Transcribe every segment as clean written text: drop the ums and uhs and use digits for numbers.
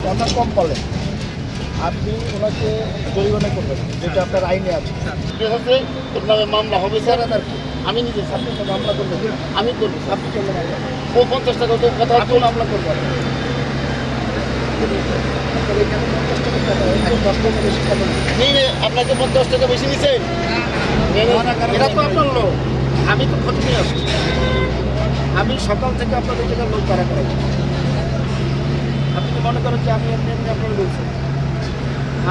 কথা কম বলে আপনি ওনাকে জরিমানা করবেন, যেটা আপনার আইনে আছে। ঠিক আছে, তোর নামে মামলা হবে স্যার। স্যার আর কি আমি নিজে স্যার আপনি তো মামলা করবেন, আমি করবো স্যার। আপনি কেন মামলা করবেন? ও 50 টাকা তো কথা আপনি বল। মামলা করবেন। আপনার এখানে 50 টাকা টাকা, এখানে 10 টাকা বেশি টাকা নেই। নেই রে, আপনাকে 50 টাকা বেশি নিছেন। এটা তো আপনার লোক, আমি তো খোঁজ নিয়ে আসছি। আমি সকাল থেকে আপনাদের জায়গায় লোক তারা করাই। আপনি কি মনে করেন যে আমি এমনি এমনি আপনার বলছি?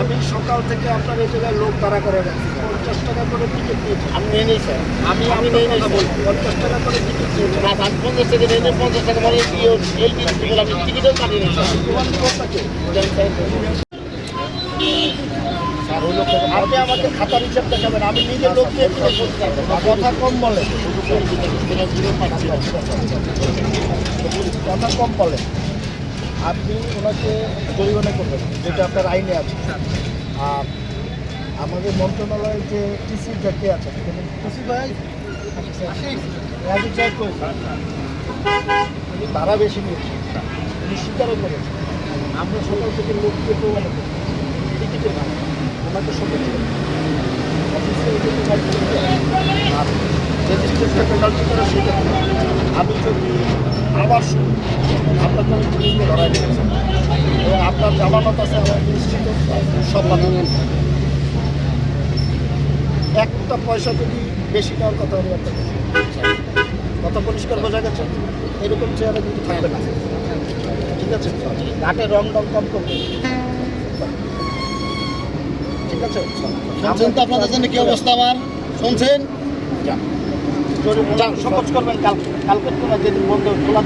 আমি সকাল থেকে আপনার এই জায়গায় লোক তারা করে রাখছি। 50 টাকা করে টিকিট দিয়েছি। আমি নিয়ে নিই স্যার। আমি আমি আপনার নিয়ে নিই কথা স্যার। বলছি, 50 টাকা করে টিকিট দিয়েছি। না, আমি 50 টাকা নিয়ে নিই, 50 টাকা মানে এই টিকিট আমি টিকিটও কাটিয়ে নিই স্যার। প্রমাণ দিব আপনাকে। জানি স্যার। আর ওই লোকটাকে আপনি আমাকে খাতার হিসাব দেখাবেন, আমি নিজের লোক দিয়ে কিনে বলতে পারবো না। কথা কম বলে, কথা কম বলে আপনি ওনাকে জরিমানা করবেন, যেটা আপনার আইনে আছে। আর আমাদের মন্ত্রণালয়ের যে টিসি যাকে আছে, টিসি ভাই উনি তারা বেশি নিয়েছে, উনি স্বীকারও করেছে। আমরা সকাল থেকে লোককে প্রমাণ করি টিকিটে না, ওনাকে সঙ্গে ছিল অফিসে আর রেজিস্ট্রেশন পেনাল্টি করে সেটা আমি যদি আবার শুনি আপনাকে আমি পুলিশকে ধরাই দিয়েছি এবং আপনার জামানত আছে আমার নিশ্চিত সব বানানো। একটা পয়সা যদি বেশি নেওয়ার কথা হবে আপনাকে, কত পরিষ্কার বোঝা গেছে। এরকম চেয়ারে কিন্তু থাকবে না, ঠিক আছে? ঘাটে রং কম করবে, ঠিক আছে? শুনছেন তো আপনাদের জন্য কি অবস্থা আমার? শুনছেন? যান সকোচ করবেন কালকে তো না, যেদিন বন্ধ খোলা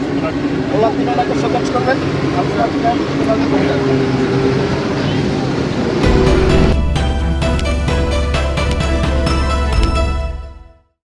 দিন ওনাকে সকোচ করবেন।